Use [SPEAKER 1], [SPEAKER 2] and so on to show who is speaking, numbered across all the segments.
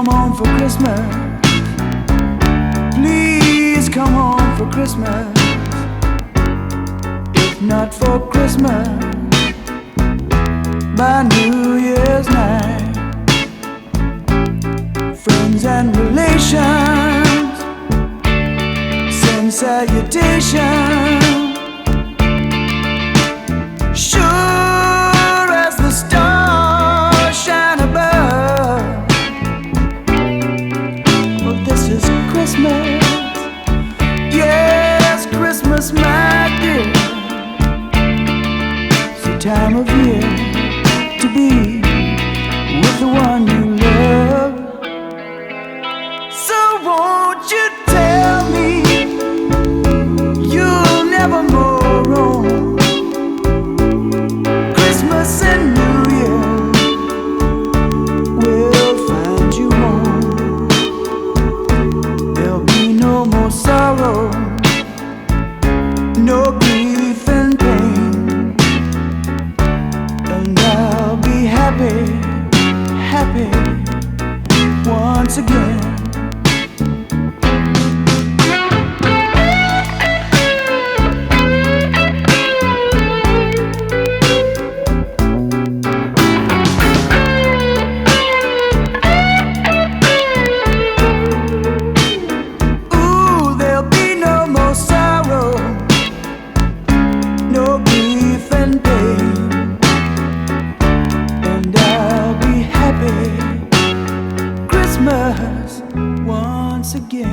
[SPEAKER 1] come home for Christmas. Please come home for Christmas. If not for Christmas, by New Year's night. Friends and relations send salutations. Sure as the stars shine above. Well, this is Christmas. Yes, Christmas, my dear. It's the time of year to be with the one you love. So won't you tell me you'll never more roam Christmas and New Year will find you home. There'll be no more sorrow, no grief and pain, and I'll be happy, happy once again. Ooh, there'll be no more sorrow, no grief and pain, and I'll be happy Christmas once again.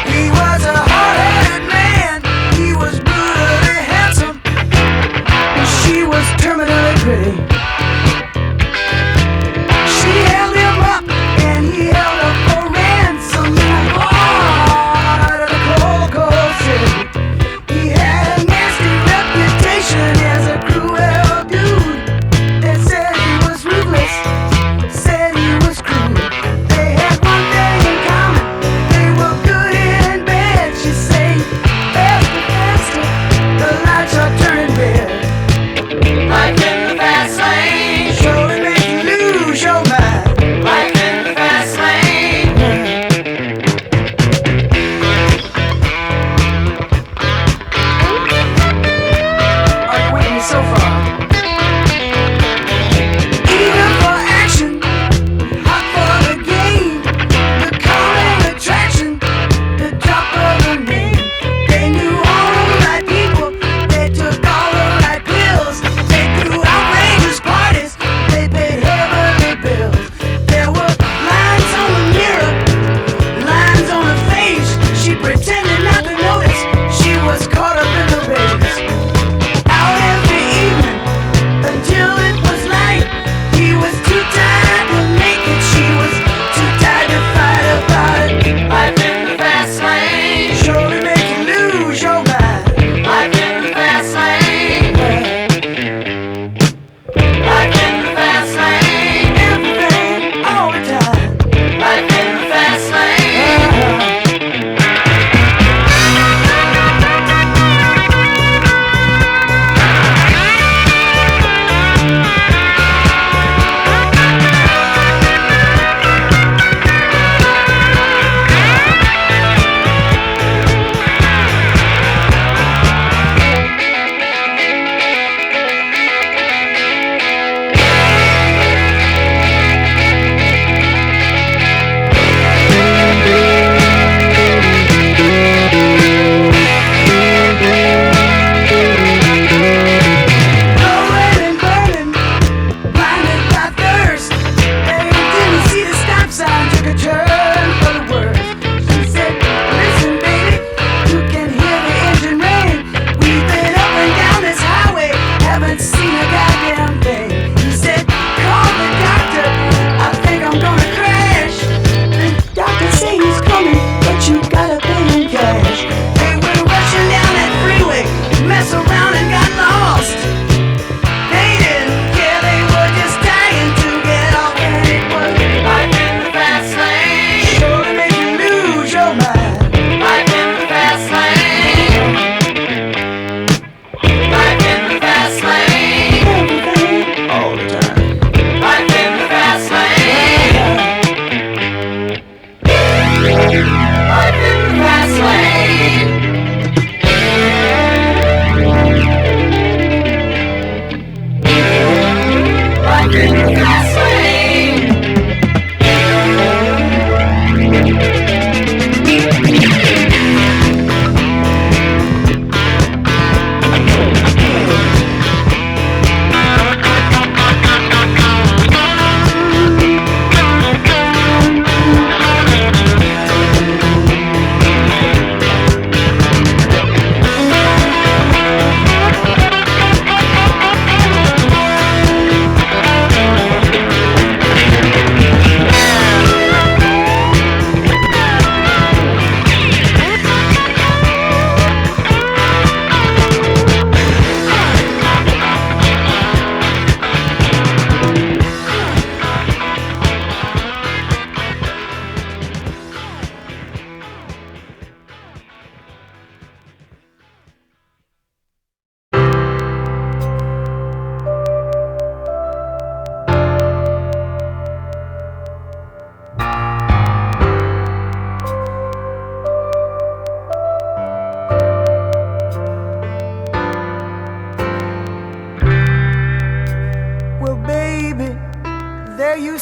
[SPEAKER 1] He was a hard-headed man. He was brutally handsome, and she was terminally pretty. She held him up, and he held up for ransom in the heart of the cold, cold city. He had a nasty reputation as a cruel dude. They said he was ruthless, said he was cruel. They had one thing in common, they were good and bad. She said, faster, faster, the lights are turning red. Life in the fast lane.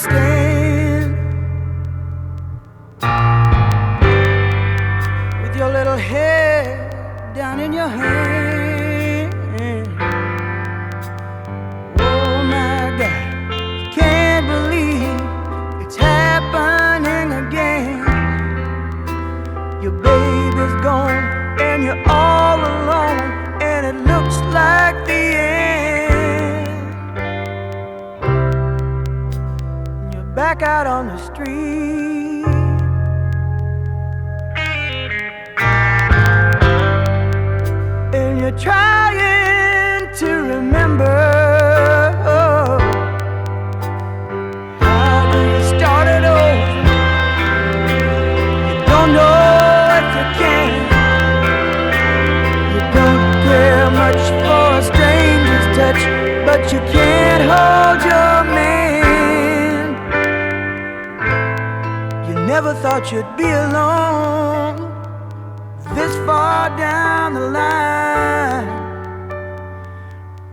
[SPEAKER 1] stand with your little head down in your hand. Oh my God, can't believe it's happening again. Your baby's gone and you're all alone, and it looks like the end. You're back out on the street, and you're trying to remember. How do you start it over? You don't know if you can. You don't care much for a stranger's touch, but you can't hold your man. You never thought you'd be alone this far down the line.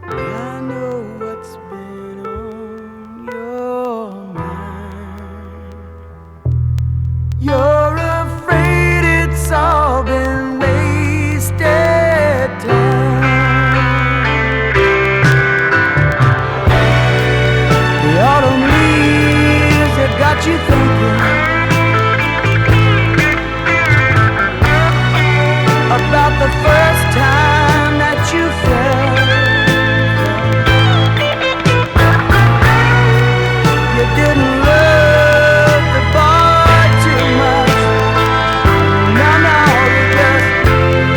[SPEAKER 1] I know what's been on your mind. You're afraid it's all been wasted time. The autumn leaves have got you thinking about the first time that you felt. You didn't love the boy too much. No, you just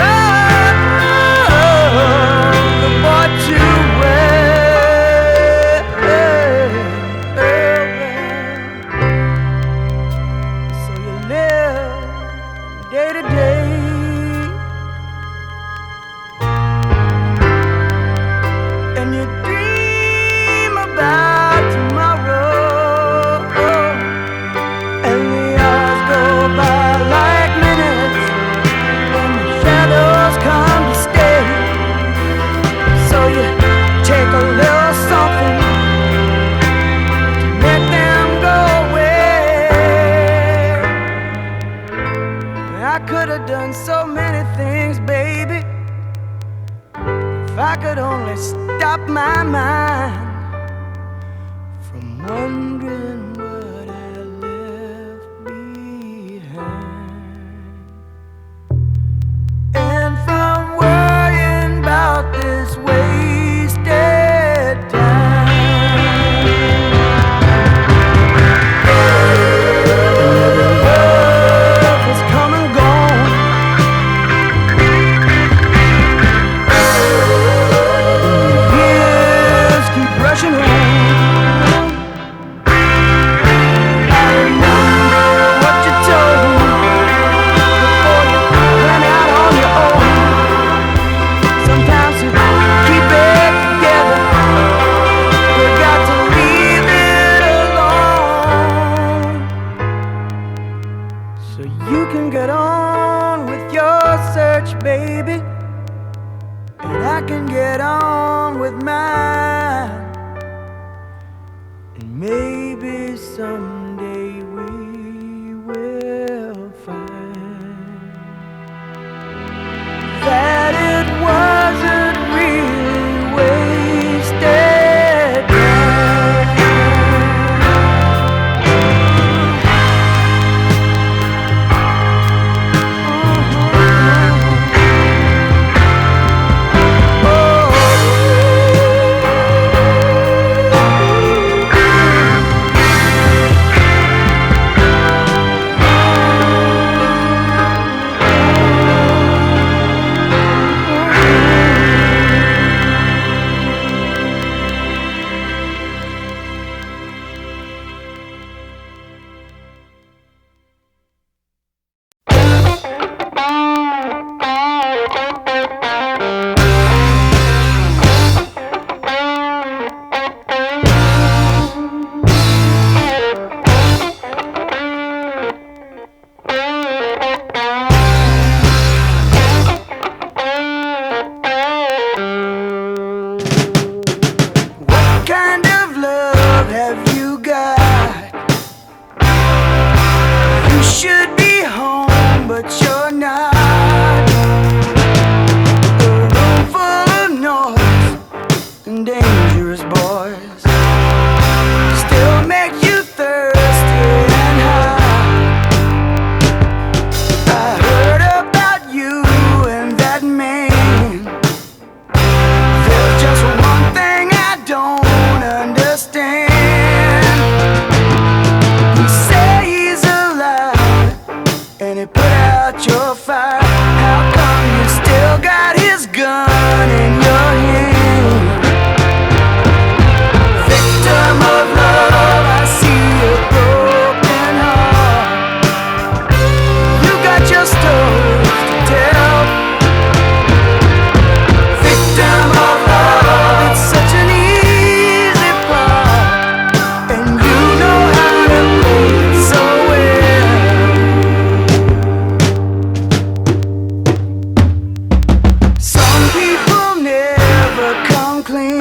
[SPEAKER 1] love the boy too well. So you live day to day, and you dream about tomorrow, and the hours go by like minutes, and the shadows come to stay. So you take a little something to make them go away. I could have done so many things, baby, if I could only stop my mind from wondering what I left behind, and from worrying about this wasted time. Another love has come and gone. Years keep rushing on, mama's boys still make you thirsty and high. I heard about you and that man. There's just one thing I don't understand. You say he's alive and he put out your fire. How come you still got his gun in your hand? Victim of love, I see a broken heart. You got your stories to tell. Victim of love, it's such an easy part, and you know how to play it so well. Some people never come clean.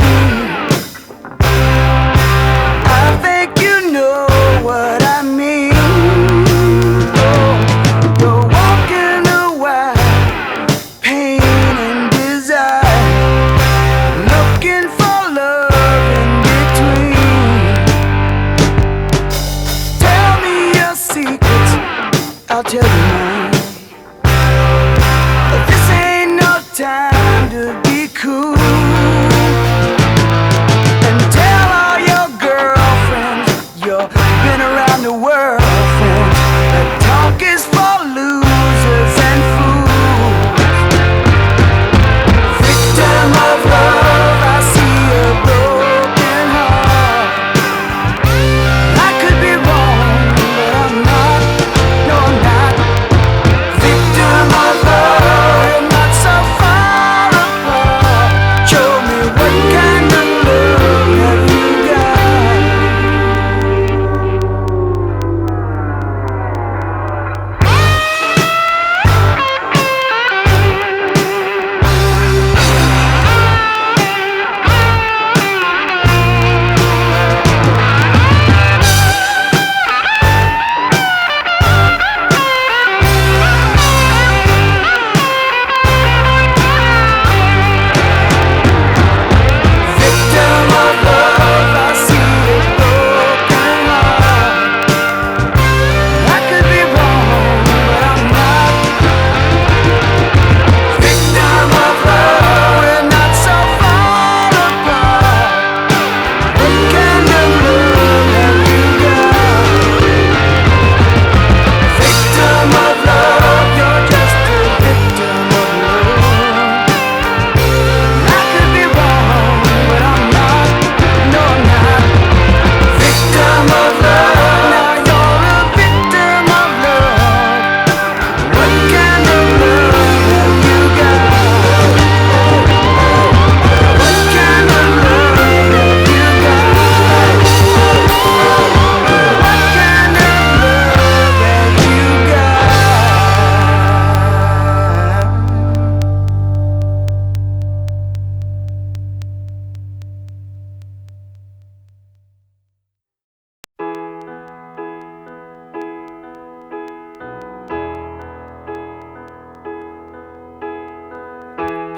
[SPEAKER 1] I think you know what I mean. Oh, you're walking a wide pain and desire, looking for love in between. Tell me your secrets, I'll tell you mine. But this ain't no time to be cool. And tell all your girlfriends you've been around the world, friend. That talk is for losers and fools. Victim of love, I see a broken heart. I could be wrong, but I'm not. No, I'm not. Victim of love, we're not so far apart. Show me what kind of love have you got? Victim of love, I see a broken heart. I could be wrong, but I'm not. Victim of love, we're not so far apart. What kind of love have you got? Victim of love, you're just a victim of love. I could be wrong, but I'm not. No, I'm not. Victim of love, now you're a victim of love. What kind of love have you got? What kind of love have you got? What kind of love have you got?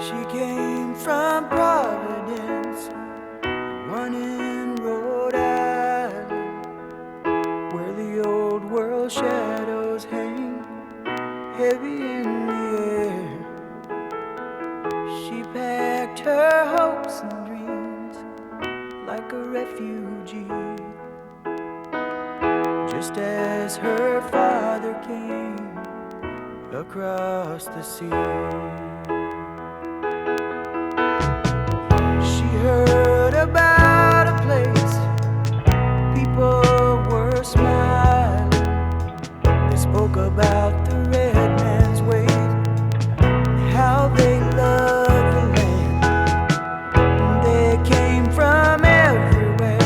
[SPEAKER 1] She came from Providence, one in Rhode Island, where the old world shadows hang heavy in the air. She packed her hopes and dreams like a refugee, just as her father came across the sea. She heard about a place people were smiling. They spoke about the red man's ways and how they loved the land. And they came from everywhere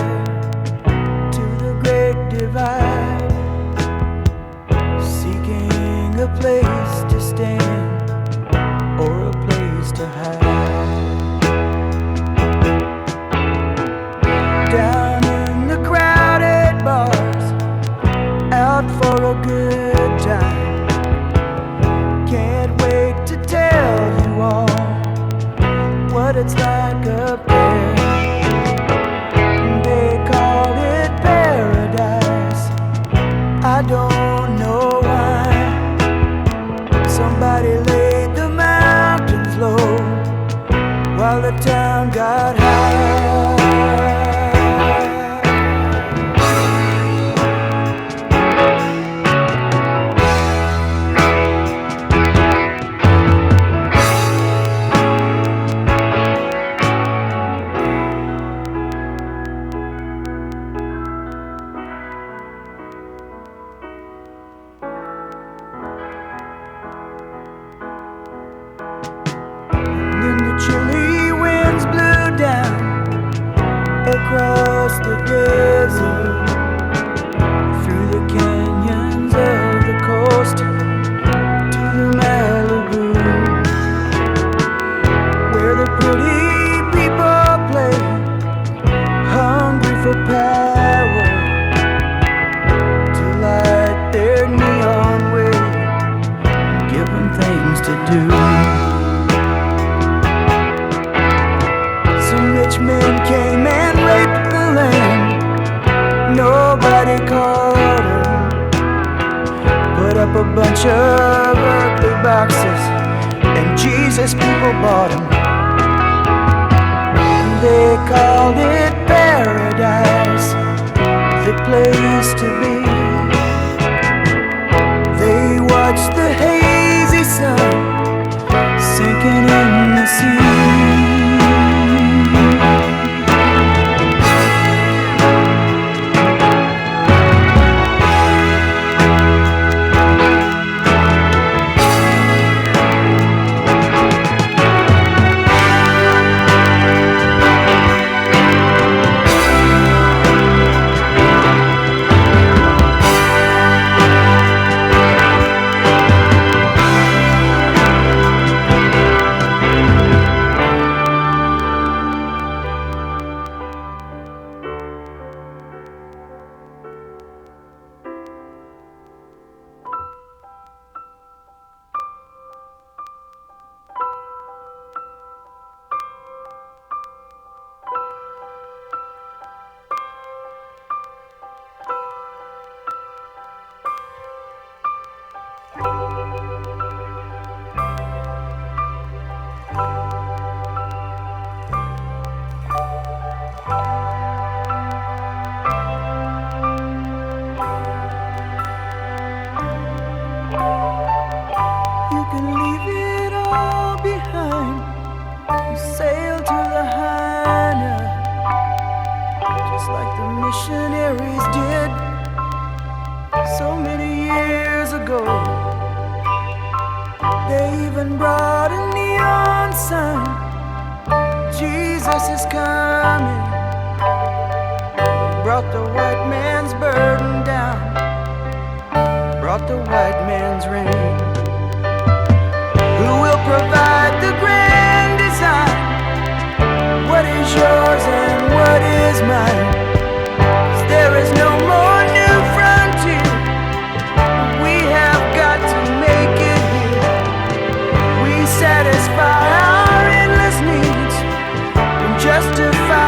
[SPEAKER 1] to the Great Divide, seeking a place to stand bunch of ugly boxes, and Jesus people bought them. They called it paradise, the place to be. They watched the hazy sun sinking in the sea. Justify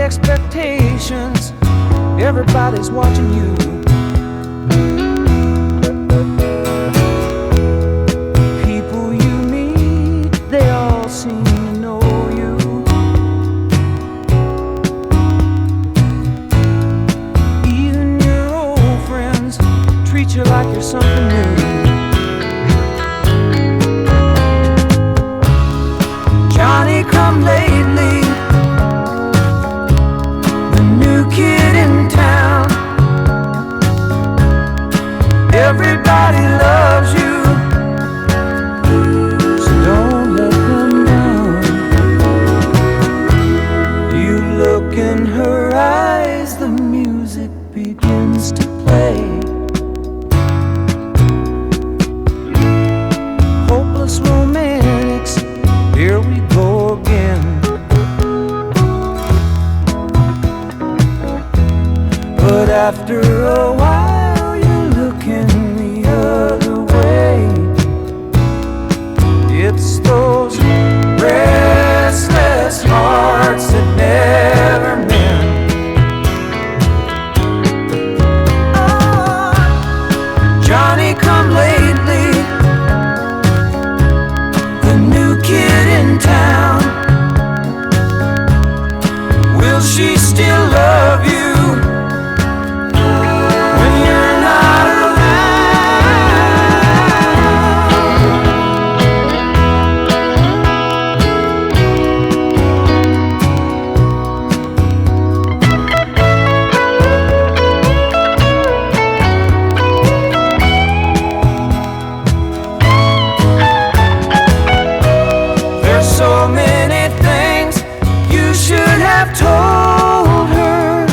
[SPEAKER 1] expectations. Everybody's watching you. People you meet, they all seem to know you. Even your old friends treat you like you're something new. Johnny come lately, the new kid in town. Everybody loves you, so don't let them down. You look in her eyes, the music begins to play. Hopeless romantics, here we go again. But after a while you're looking the other way. It's those restless hearts that never mend. Johnny come lately, the new kid in town. Will she still love you when you're not There's so many things you should have told her,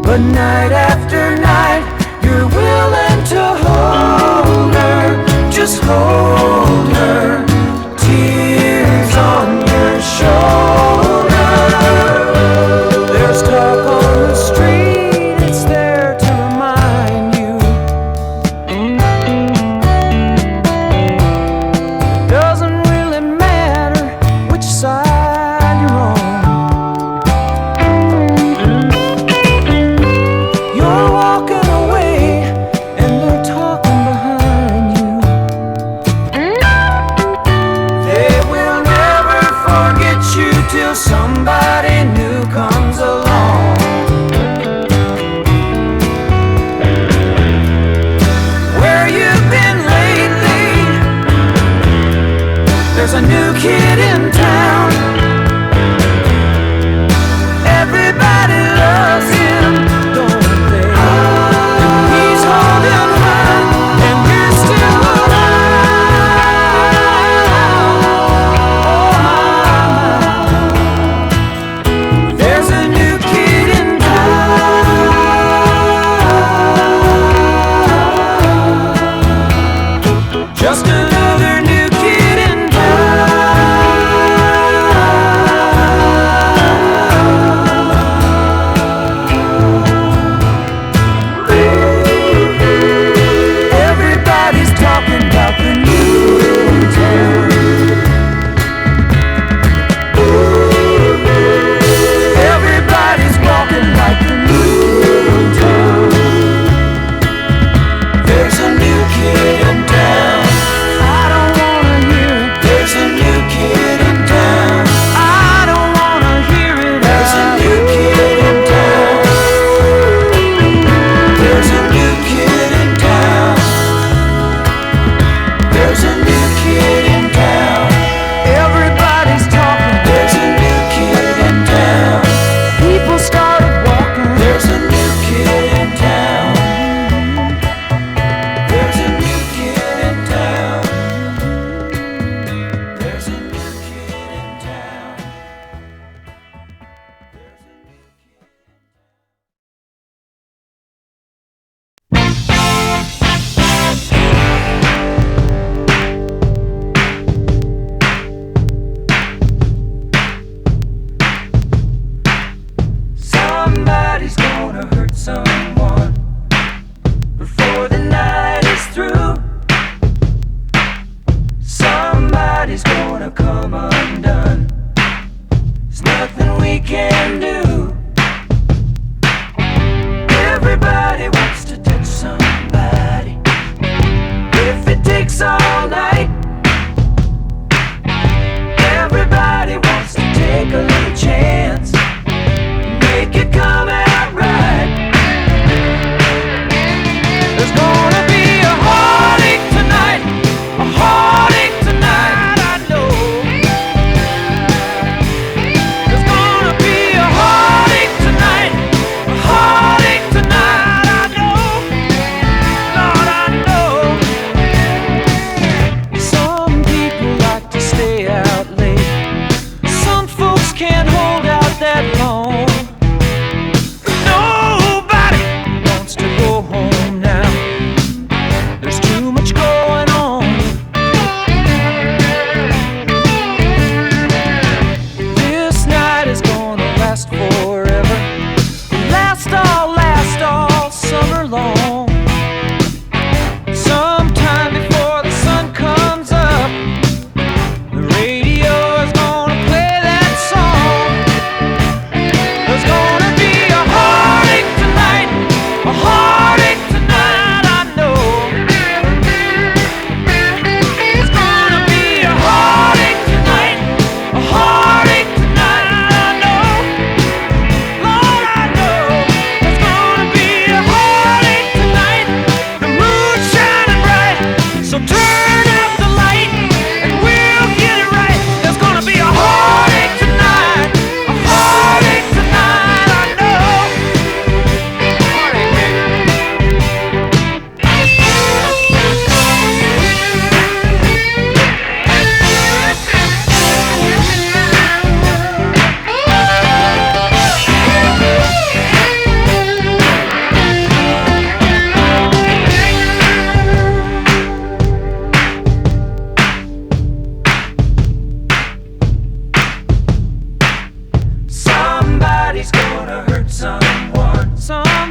[SPEAKER 1] but night after night you're willing to hold her. Just hold her, tears on your shoulder. There's talk on the street, it's there to remind you. Doesn't really matter which side you're on. You're walking away and they're talking behind you. They will never forget you till somebody new comes along. Where you've been lately, there's a new kid in town. Everybody loves him, don't they? He's holding her, and you're still alive. Oh, there's a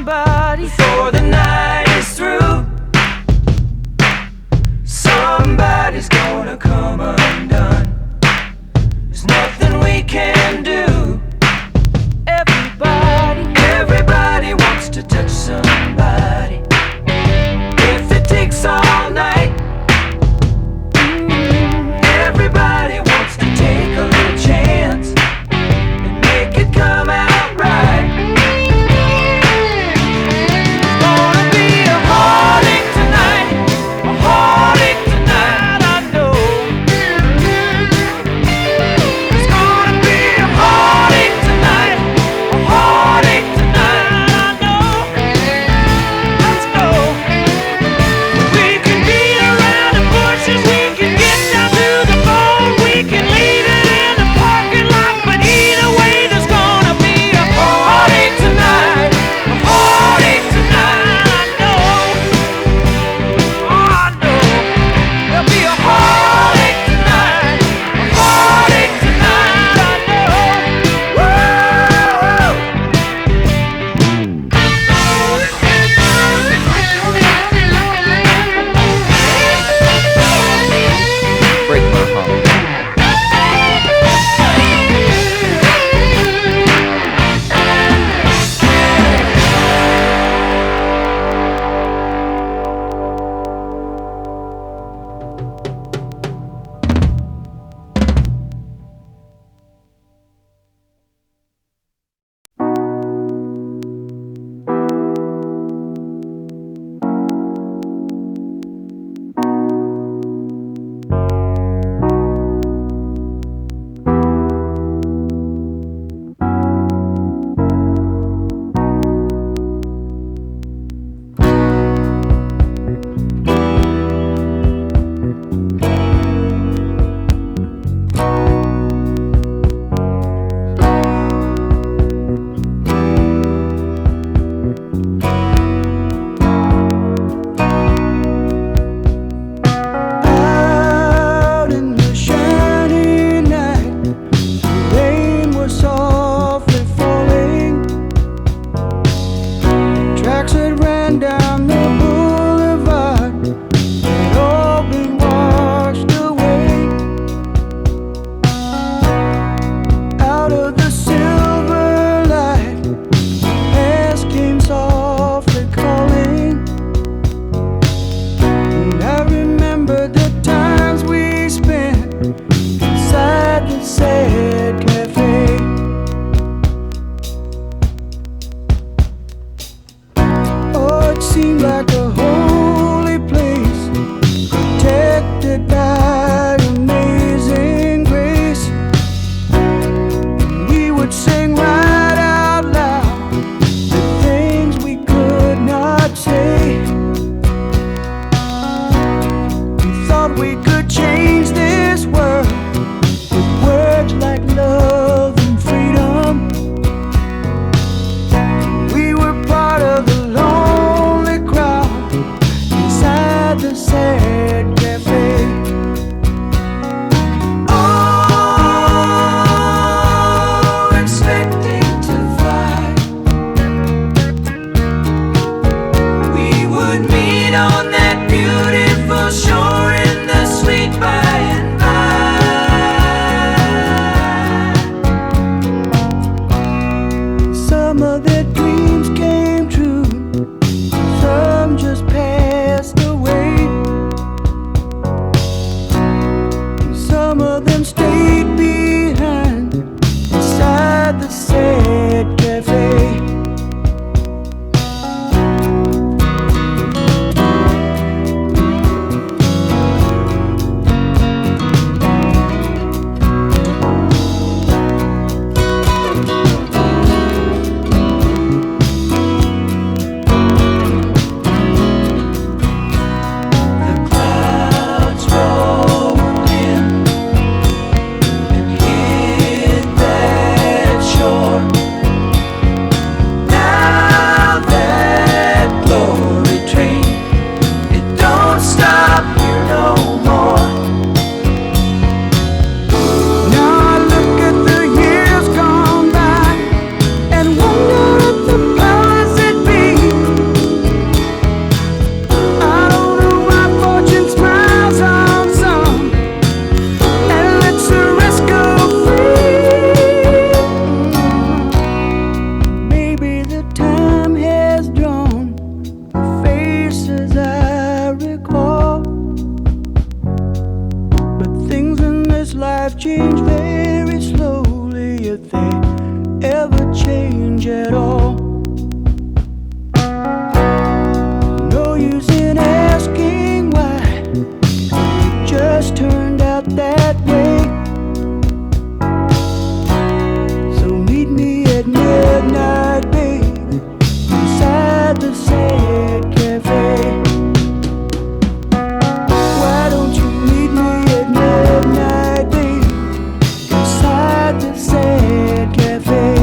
[SPEAKER 1] somebody before the night is through. Somebody's gonna come undone. There's nothing we can do. Everybody wants to touch somebody. If it takes all night, everybody wants to take a little chance and make it come out right. It's gonna be a heartache tonight, a heartache tonight, I know. It's gonna be a heartache tonight, a heartache tonight, I know. Let's go. We can beat around the bushes, we can get down to the bone, we can leave it in the parking lot, but either way there's gonna be a heartache tonight, a heartache tonight, I know. Oh, I know. There'll be a heartache tonight, a heartache tonight, I know. Woo!
[SPEAKER 2] Break my heart. Out in the shiny night, the rain was softly falling. Tracks that ran down the boulevard had all been washed away. Out of the silver light, hands came softly calling. And I remember the times we spent inside the sad cafe. Oh, it seemed like a holy place, protected by amazing grace. And we would sing right out loud the things we could not say. We thought we could change this world with words like love and freedom. We were part of the lonely crowd would they ever change at all? No use in asking why it just turned out that way. So meet me at midnight, baby, inside the sad cafe. Why don't you meet me at midnight, baby, inside the sad cafe?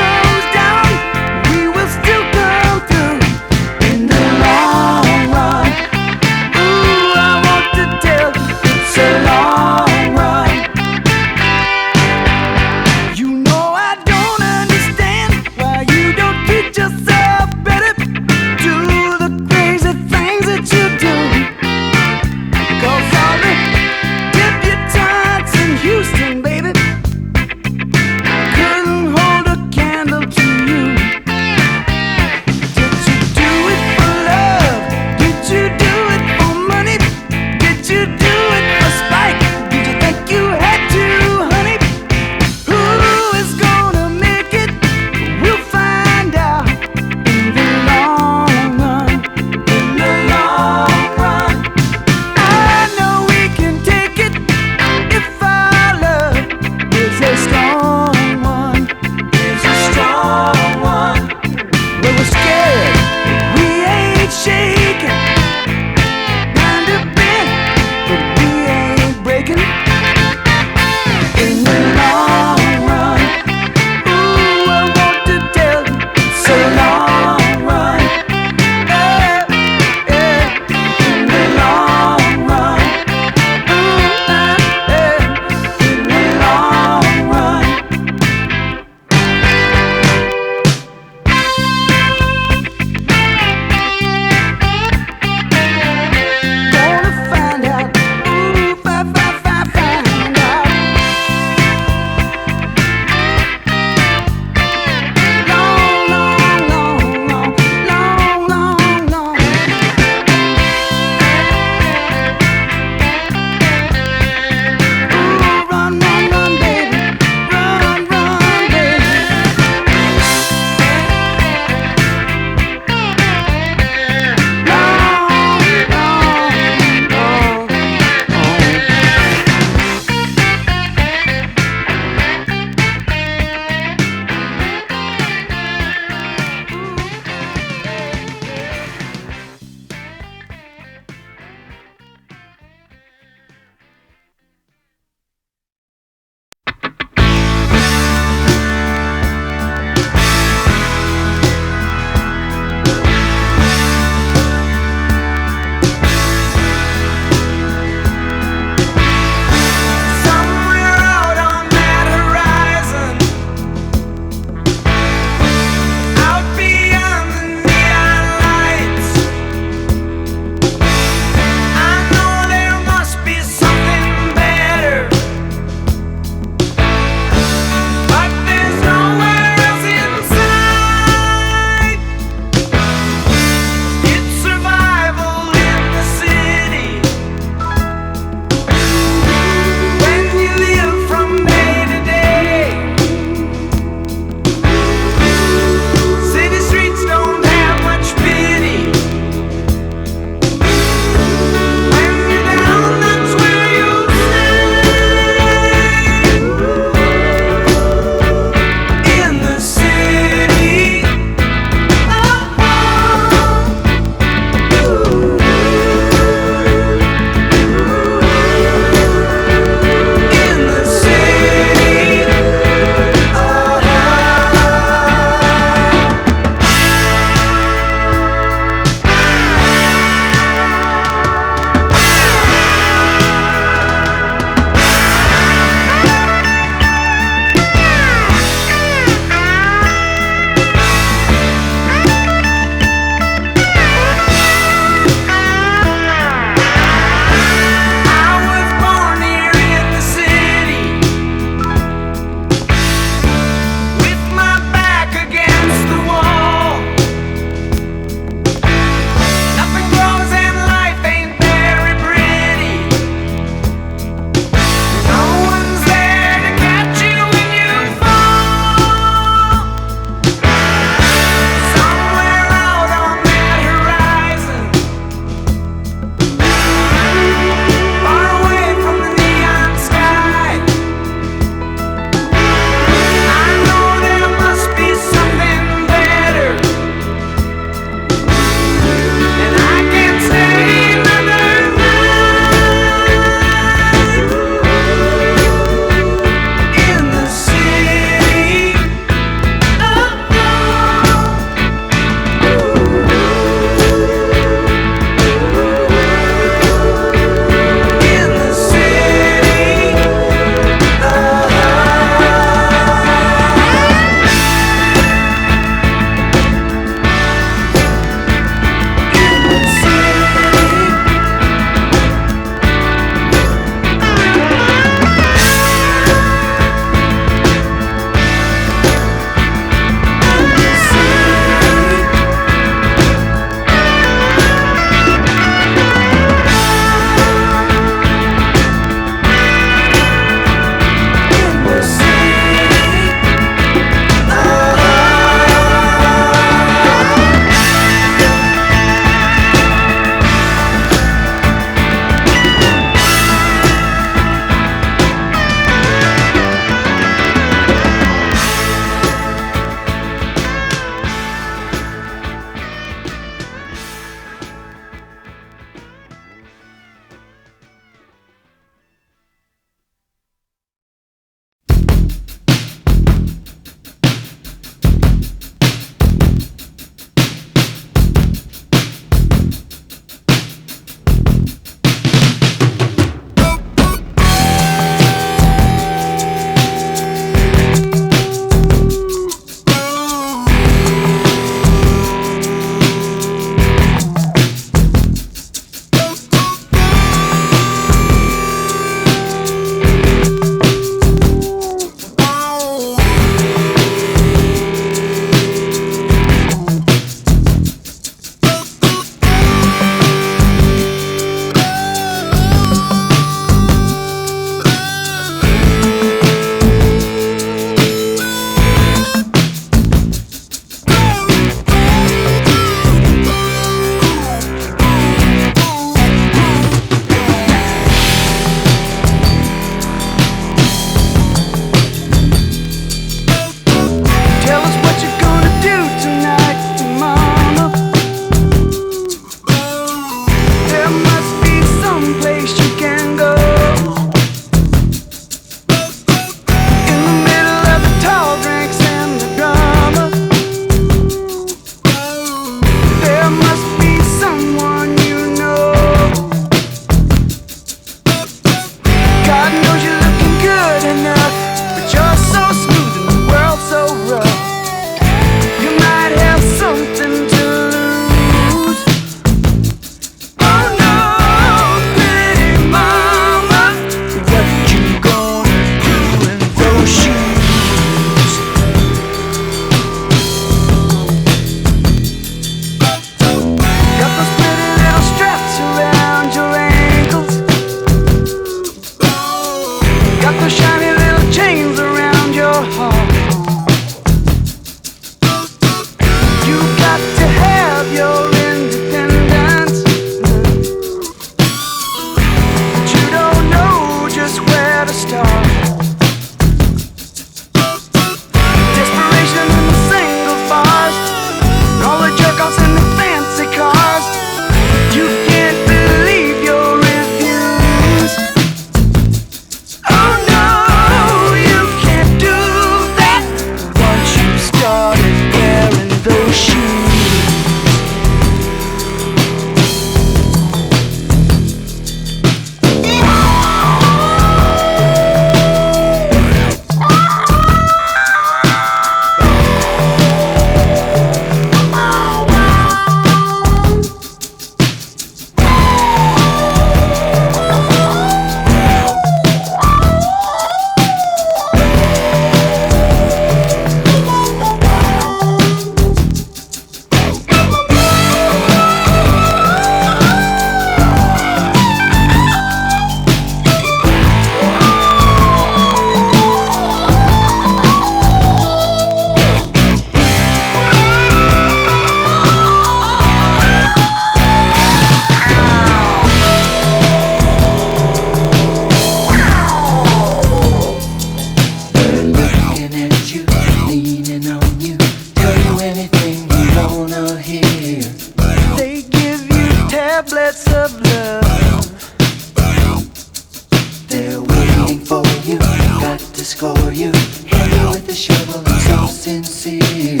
[SPEAKER 2] sincere.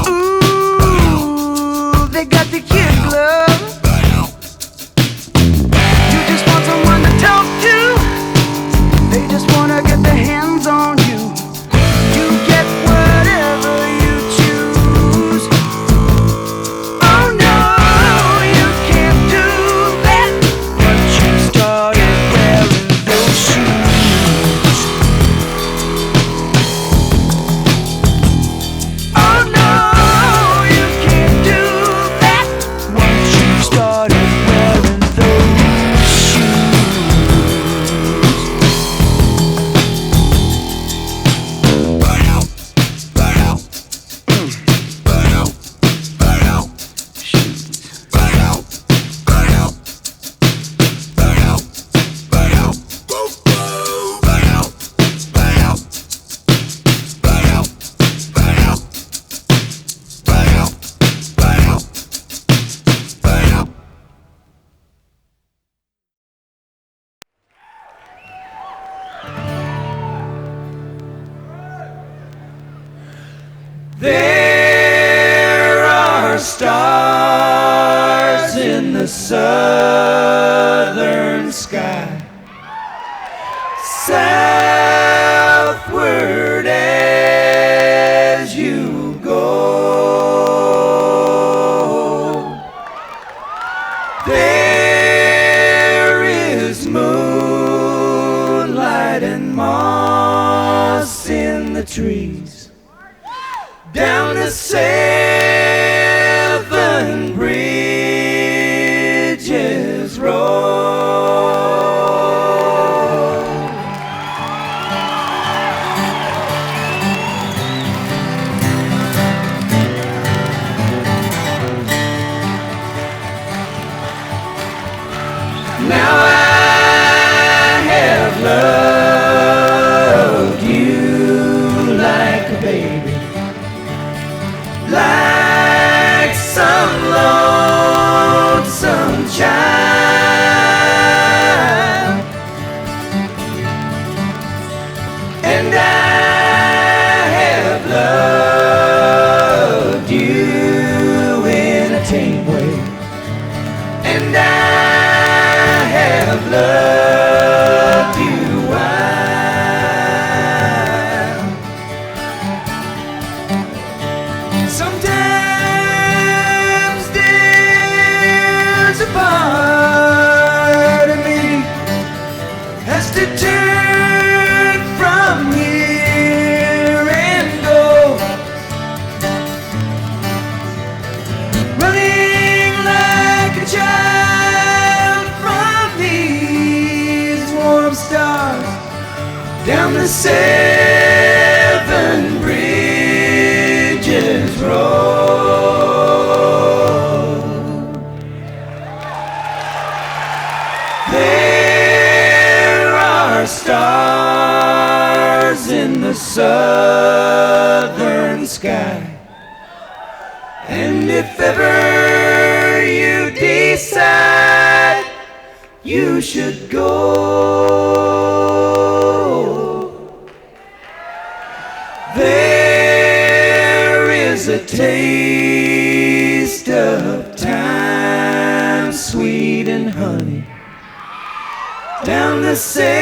[SPEAKER 2] Ooh, they got the kid glove. You just want someone to talk to. They just wanna get their hands on you. You get whatever you choose. Oh no, you can't do that. Once you started wearing those shoes. Oh no, you can't do that. Once you started wearing those There are stars in the southern sky, southward as you go. There is moonlight and moss in the trees. Down the seven bridges road. Now I have loved you like a baby, like some lonesome child, and I have loved you in a tame way, and I have loved you wild. Sometimes there's a part of me has to turn from here and go, running like a child from these warm stars down the seven bridges road. There are stars in the southern sky, and if ever you decide you should go, there is a taste of time, sweet and honey, down the seven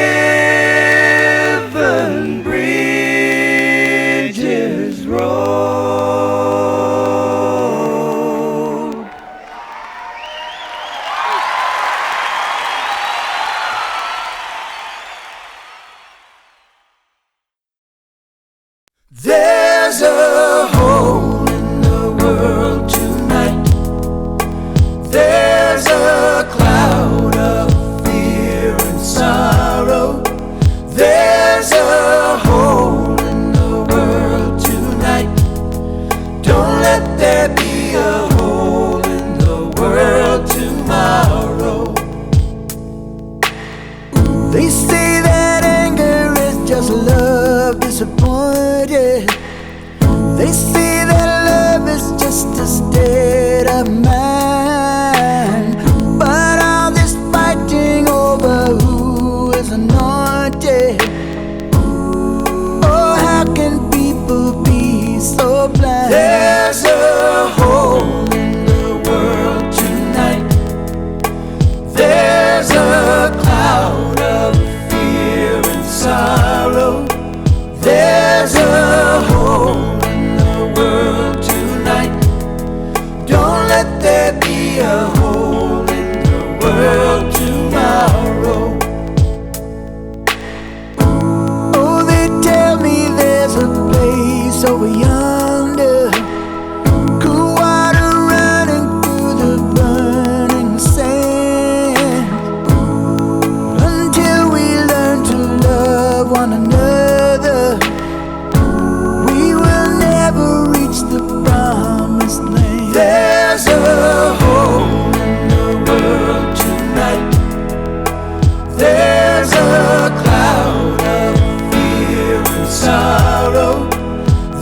[SPEAKER 2] bridges road. There's a hole in the world tonight. There's a cloud of fear and sorrow. There's a hole in the world tonight. Don't let there be a hole in the world tomorrow. They say that anger is just love disappointed. They say that love is just a state of mind. But all this fighting over who is anointed, oh, how can people be so blind. There's a hole in the world tonight. There's a cloud of fear and sorrow. There's a hole in the world tonight. Don't let there be a hole in the world tomorrow. Oh, they tell me there's a place over yonder, cool water running through the burning sand. Until we learn to love one another, we will never reach the promised land. There's a hole in the world tonight. There's a cloud of fear and sorrow.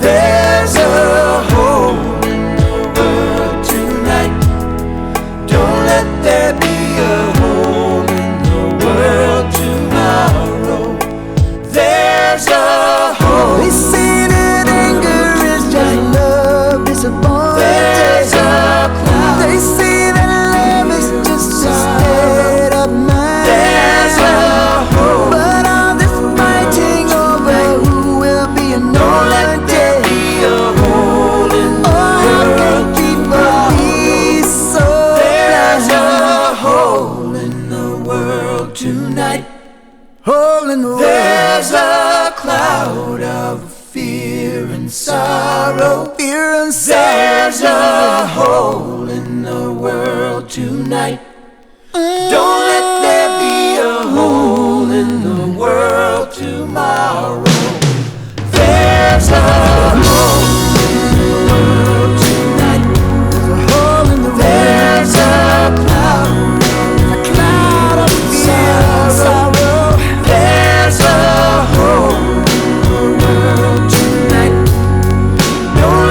[SPEAKER 2] There's a hole in the world tonight. Don't let there be a hole in the world tomorrow. There's a hole. They say that anger is just love disappointed. There's a cloud. They say that love is just a state of mind. There's a hole. But all this fighting over who will be anointed. Don't let there be a hole in the world. Keep a peace so there's a hole in the world tonight. Hole in the world. There's a cloud of fear and sorrow. Fear and sorrow. There's a hole in the world tonight. Don't let there be a hole in the world tomorrow. There's a hole in the world tonight. There's a hole in the world. There's a cloud of fear and sorrow. There's a hole in the world tonight. Don't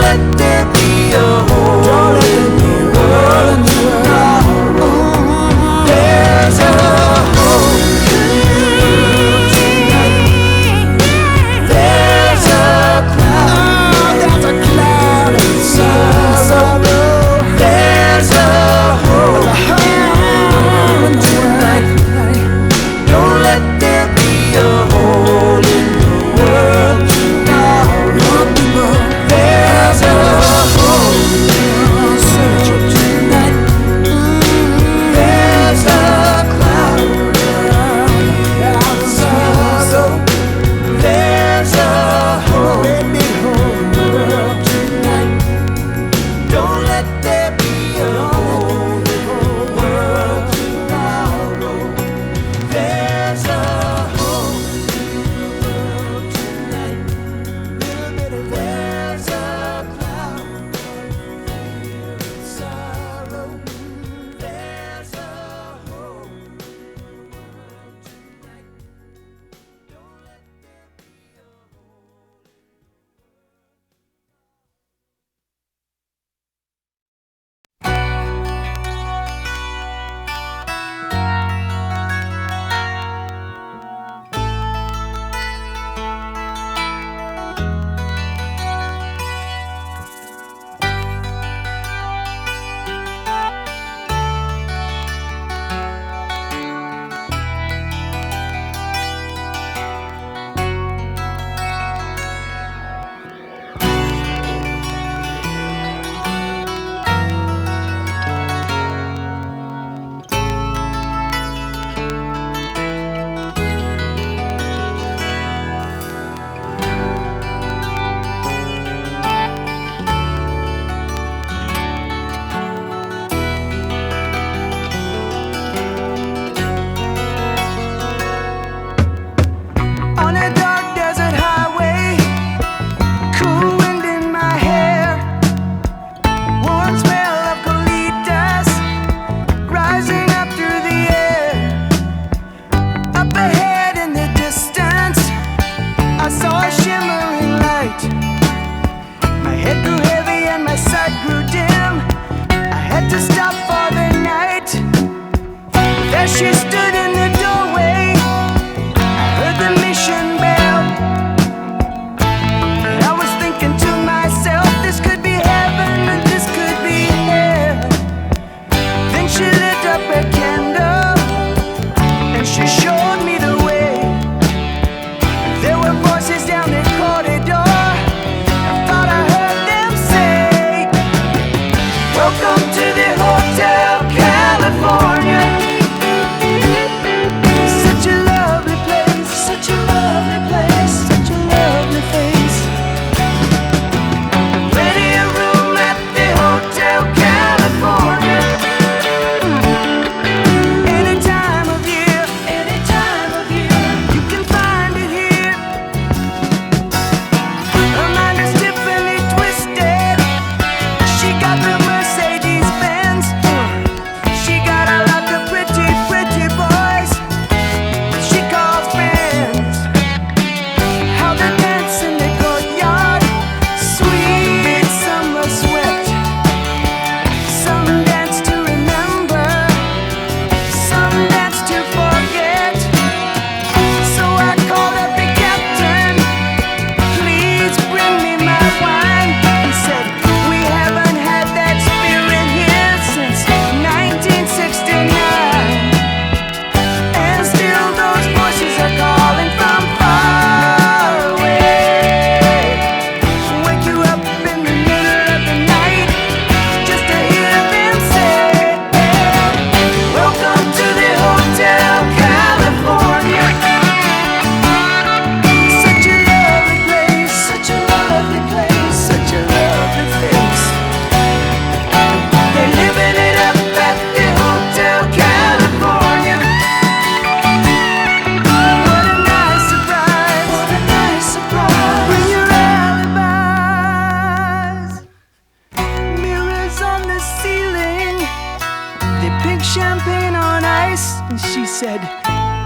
[SPEAKER 2] said,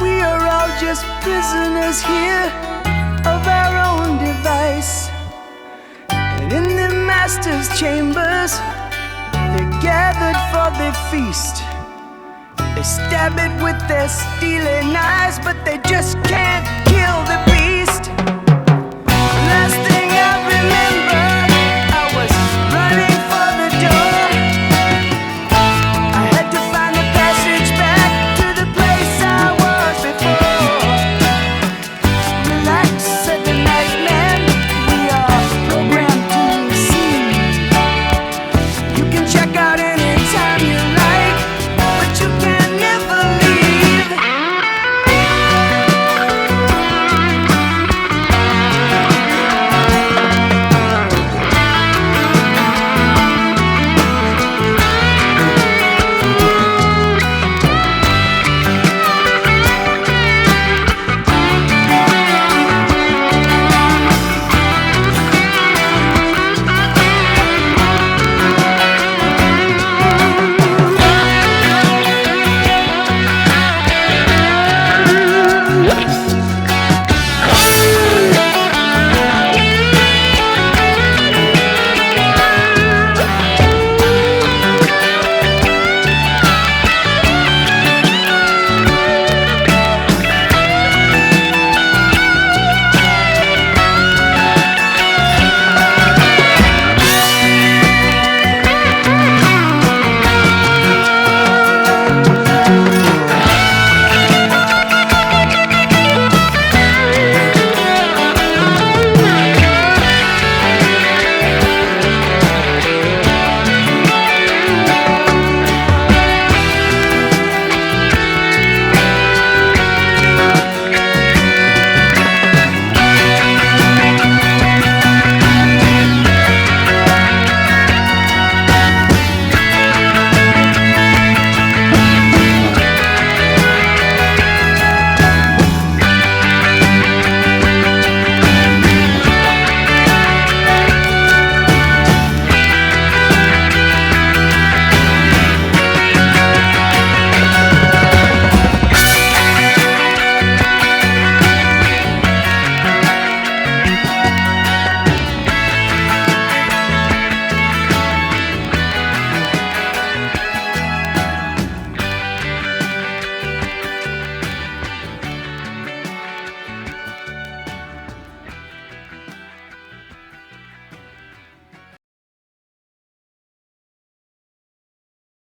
[SPEAKER 2] we are all just prisoners here of our own device. And in the master's chambers, they're gathered for the feast. They stab it with their steely knives, but they just can't kill the